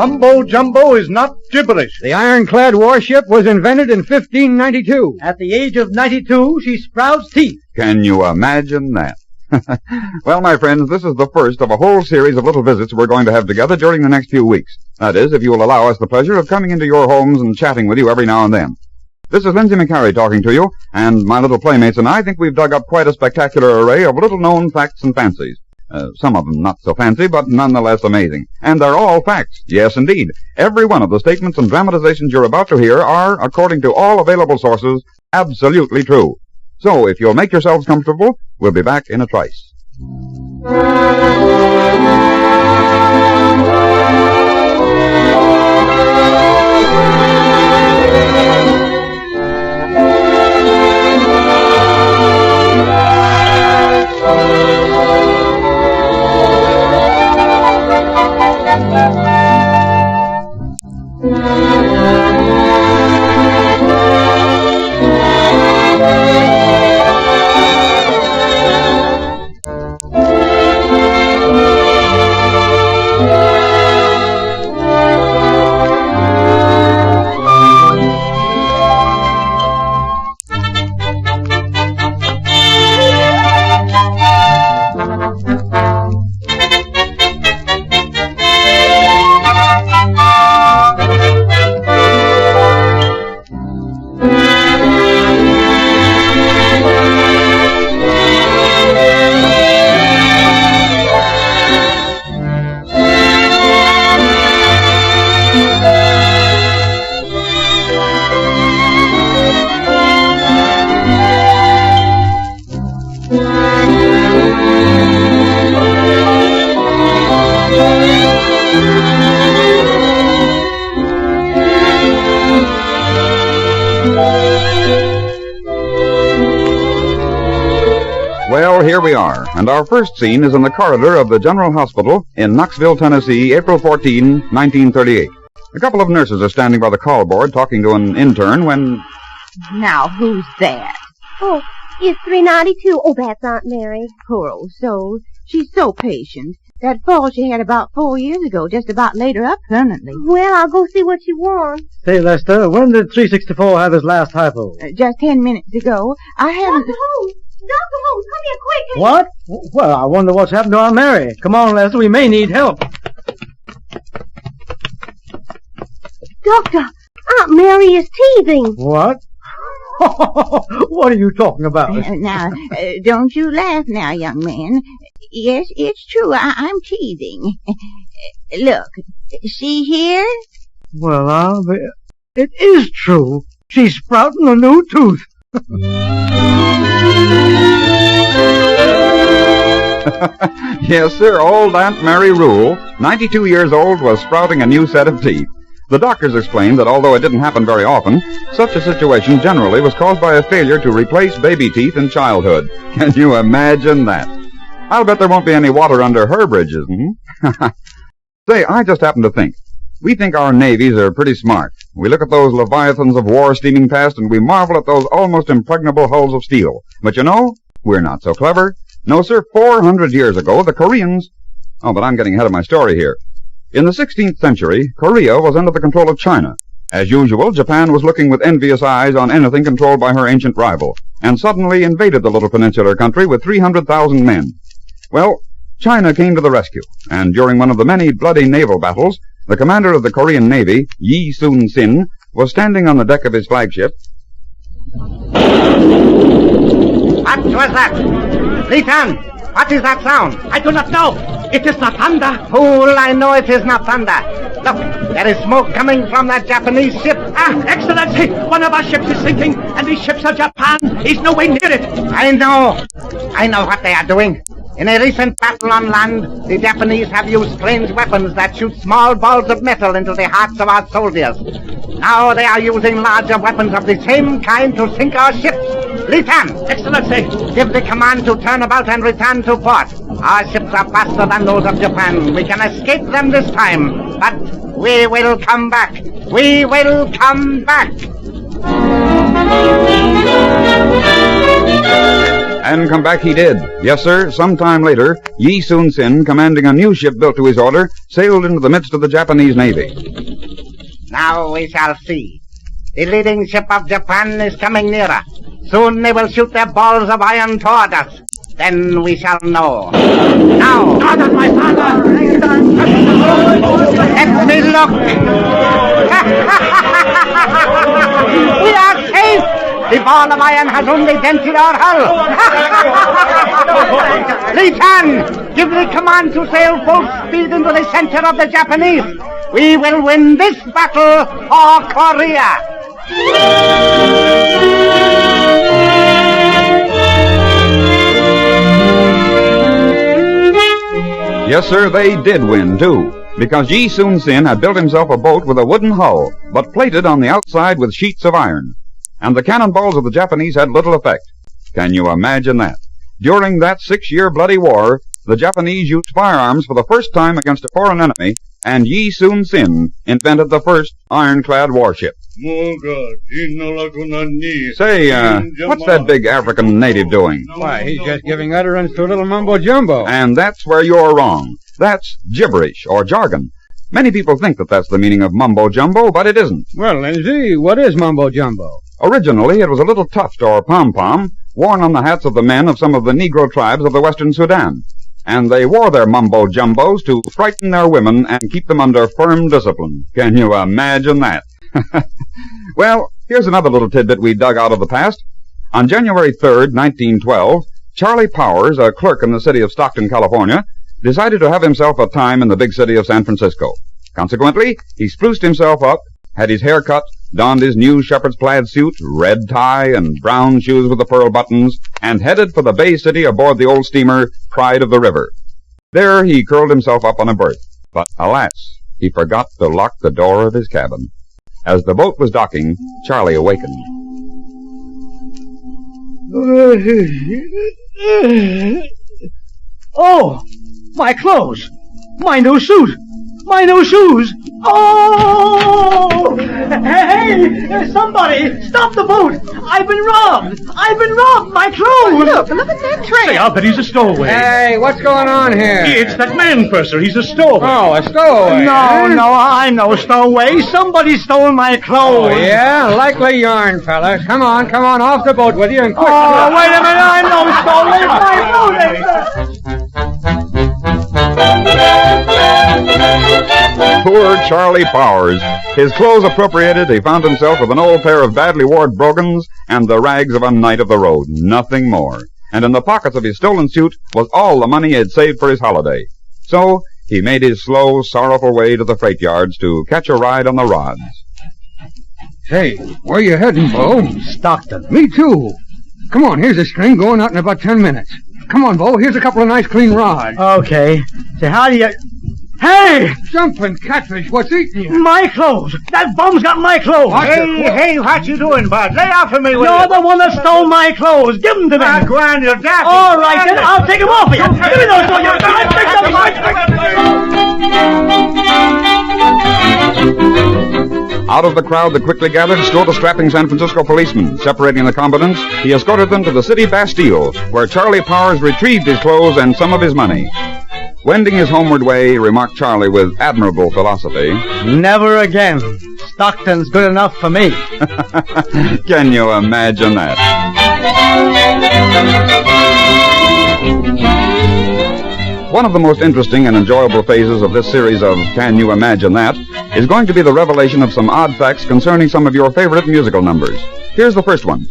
Mumbo-jumbo is not gibberish. The ironclad warship was invented in 1592. At the age of 92, she sprouts teeth. Can you imagine that? Well, my friends, this is the first of a whole series of little visits we're going to have together during the next few weeks. That is, if you will allow us the pleasure of coming into your homes and chatting with you every now and then. This is Lindsay McCarry talking to you, and my little playmates and I think we've dug up quite a spectacular array of little-known facts and fancies. Some of them not so fancy, but nonetheless amazing. And they're all facts. Yes, indeed. Every one of the statements and dramatizations you're about to hear are, according to all available sources, absolutely true. So, if you'll make yourselves comfortable, we'll be back in a trice. Well, here we are, and our first scene is in the corridor of the General Hospital in Knoxville, Tennessee, April 14, 1938. A couple of nurses are standing by the call board talking to an intern when... Now, who's that? Oh, it's 392. Oh, that's Aunt Mary. Poor old soul. She's so patient. That fall she had about 4 years ago just about laid her up permanently. Well, I'll go see what she wants. Say, Lester, when did 364 have his last hypo? Just 10 minutes ago. I haven't... Dr. Holmes! Dr. Holmes, come here quickly! What? Well, I wonder what's happened to Aunt Mary. Come on, Lester, we may need help. Doctor, Aunt Mary is teething. What? What are you talking about? Now, don't you laugh now, young man. Yes, it's true. I'm teething. Look, see here? Well, I'll be... It is true. She's sprouting a new tooth. Yes, sir, old Aunt Mary Rule, 92 years old, was sprouting a new set of teeth. The doctors explained that although it didn't happen very often, such a situation generally was caused by a failure to replace baby teeth in childhood. Can you imagine that? I'll bet there won't be any water under her bridges, Say, I just happen to think. We think our navies are pretty smart. We look at those leviathans of war steaming past, and we marvel at those almost impregnable hulls of steel. But you know, we're not so clever. No, sir, 400 years ago, the Koreans... Oh, but I'm getting ahead of my story here. In the 16th century, Korea was under the control of China. As usual, Japan was looking with envious eyes on anything controlled by her ancient rival, and suddenly invaded the little peninsular country with 300,000 men. Well, China came to the rescue, and during one of the many bloody naval battles, the commander of the Korean Navy, Yi Soon-sin, was standing on the deck of his flagship. What was that? Lieutenant, what is that sound? I do not know. It is not thunder. Fool, I know it is not thunder. Look, there is smoke coming from that Japanese ship. Ah, Excellency, one of our ships is sinking, and the ships of Japan is nowhere near it. I know what they are doing. In a recent battle on land, the Japanese have used strange weapons that shoot small balls of metal into the hearts of our soldiers. Now they are using larger weapons of the same kind to sink our ships. Lieutenant! Excellency! Give the command to turn about and return to port. Our ships are faster than those of Japan. We can escape them this time. But we will come back. We will come back. And come back he did. Yes, sir, some time later, Yi Sun Sin, commanding a new ship built to his order, sailed into the midst of the Japanese Navy. Now we shall see. The leading ship of Japan is coming nearer. Soon they will shoot their balls of iron toward us. Then we shall know. Now! Father, my father! Let me look! We are safe! The ball of iron has only dented our hull! Li Chan, give the command to sail full speed into the center of the Japanese. We will win this battle for Korea! Yes, sir, they did win, too, because Yi Sun Sin had built himself a boat with a wooden hull, but plated on the outside with sheets of iron. And the cannonballs of the Japanese had little effect. Can you imagine that? During that 6-year bloody war, the Japanese used firearms for the first time against a foreign enemy, and Yi Sun Sin invented the first ironclad warship. Say, what's that big African native doing? Why, he's just giving utterance to a little mumbo-jumbo. And that's where you're wrong. That's gibberish or jargon. Many people think that that's the meaning of mumbo-jumbo, but it isn't. Well, Lindsay, what is mumbo-jumbo? Originally, it was a little tuft or pom-pom worn on the hats of the men of some of the Negro tribes of the western Sudan. And they wore their mumbo-jumbos to frighten their women and keep them under firm discipline. Can you imagine that? Well, here's another little tidbit we dug out of the past. On January 3rd, 1912, Charlie Powers, a clerk in the city of Stockton, California, decided to have himself a time in the big city of San Francisco. Consequently, he spruced himself up, had his hair cut, donned his new shepherd's plaid suit, red tie, and brown shoes with the pearl buttons, and headed for the Bay City aboard the old steamer Pride of the River. There he curled himself up on a berth, but alas, he forgot to lock the door of his cabin. As the boat was docking, Charlie awakened. Oh, my clothes! My new suit! My new shoes! Oh! Hey, somebody, stop the boat! I've been robbed! I've been robbed! My clothes! Look at that train. Say, I'll bet he's a stowaway. Hey, what's going on here? It's that man, Purser. He's a stowaway. Oh, a stowaway. No, I'm no stowaway. Somebody stole my clothes. Oh, yeah? Likely yarn, fellas. Come on, off the boat with you and quick. Oh, wait a minute. I'm no stowaway. My clothes. Poor Charlie Powers. His clothes appropriated, he found himself with an old pair of badly worn brogans and the rags of a night of the road. Nothing more. And in the pockets of his stolen suit was all the money he had saved for his holiday. So he made his slow, sorrowful way to the freight yards to catch a ride on the rods. Hey, where you heading, Bo? Stockton. Me too. Come on, here's a string going out in about 10 minutes. Come on, Bo, here's a couple of nice clean rods. Okay. Say, how do you... Hey! Jumping catfish, what's eating you? My clothes! That bum's got my clothes! Hey, what you doing, bud? Lay off of me with You're the one that stole my clothes! Give them to me! Go on, you're daft. All right, then, I'll take them off of you! Give me those clothes! Out of the crowd that quickly gathered strode a strapping San Francisco policeman. Separating the combatants, he escorted them to the city Bastille, where Charlie Powers retrieved his clothes and some of his money. Wending his homeward way, remarked Charlie with admirable philosophy, Never again. Stockton's good enough for me. Can you imagine that? One of the most interesting and enjoyable phases of this series of Can You Imagine That is going to be the revelation of some odd facts concerning some of your favorite musical numbers. Here's the first one.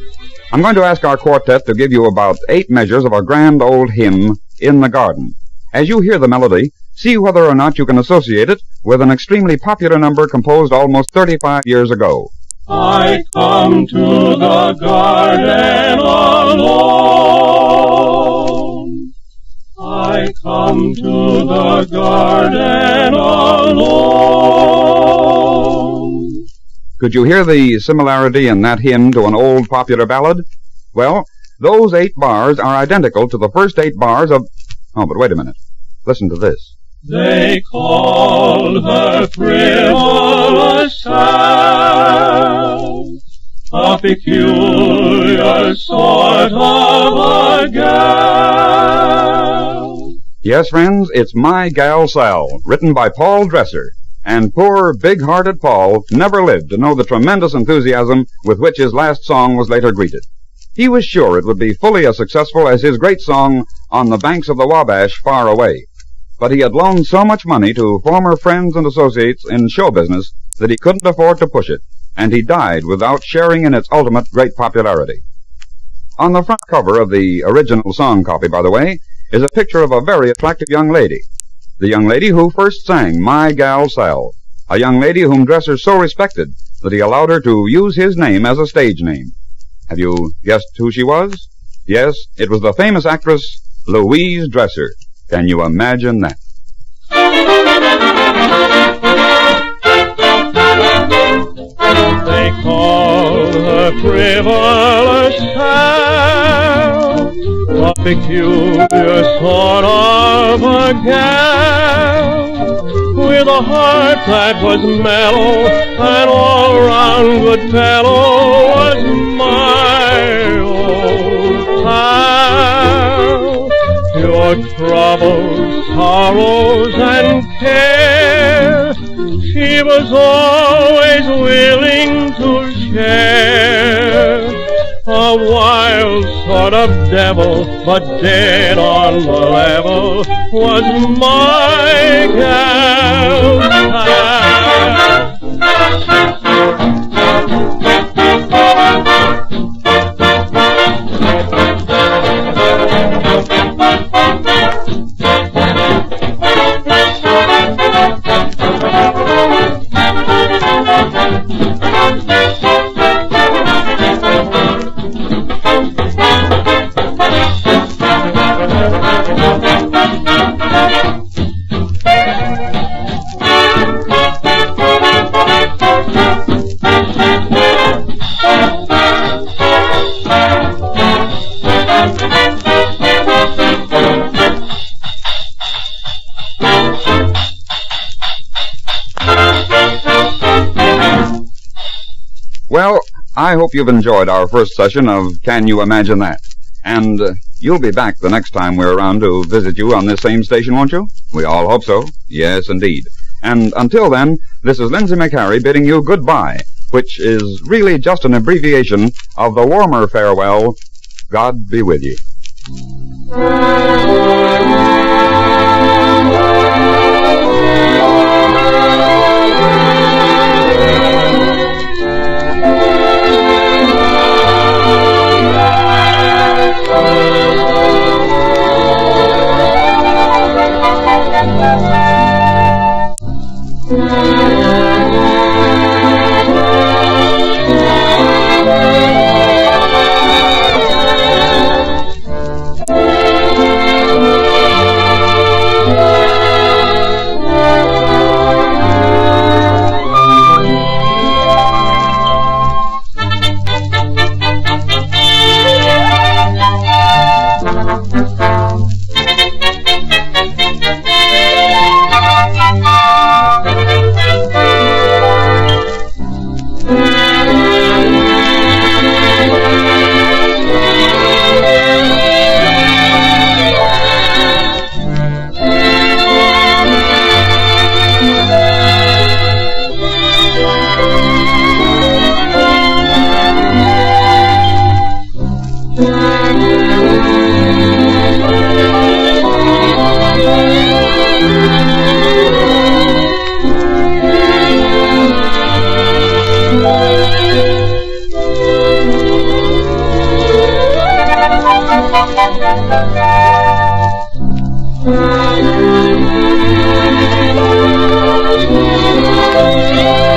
I'm going to ask our quartet to give you about 8 measures of a grand old hymn, In the Garden. As you hear the melody, see whether or not you can associate it with an extremely popular number composed almost 35 years ago. I come to the garden alone. I come to the garden alone. Could you hear the similarity in that hymn to an old popular ballad? Well, those 8 bars are identical to the first 8 bars of... Oh, but wait a minute. Listen to this. They called her frivolous sound, a peculiar sort but of a gal. Yes, friends, it's My Gal Sal, written by Paul Dresser. And poor, big-hearted Paul never lived to know the tremendous enthusiasm with which his last song was later greeted. He was sure it would be fully as successful as his great song, On the Banks of the Wabash, Far Away. But he had loaned so much money to former friends and associates in show business that he couldn't afford to push it, and he died without sharing in its ultimate great popularity. On the front cover of the original song copy, by the way, is a picture of a very attractive young lady. The young lady who first sang My Gal Sal, a young lady whom Dresser so respected that he allowed her to use his name as a stage name. Have you guessed who she was? Yes, it was the famous actress Louise Dresser. Can you imagine that? They call her frivolous Sal, a peculiar sort of a gal, with a heart that was mellow and all round good fellow was my old pal. Your troubles, sorrows, and care, she was always willing to share. A wild sort of devil, but dead on the level, was my gal Well, I hope you've enjoyed our first session of Can You Imagine That? And you'll be back the next time we're around to visit you on this same station, won't you? We all hope so. Yes, indeed. And until then, this is Lindsay McHarry bidding you goodbye, which is really just an abbreviation of the warmer farewell, God be with you. Thank you.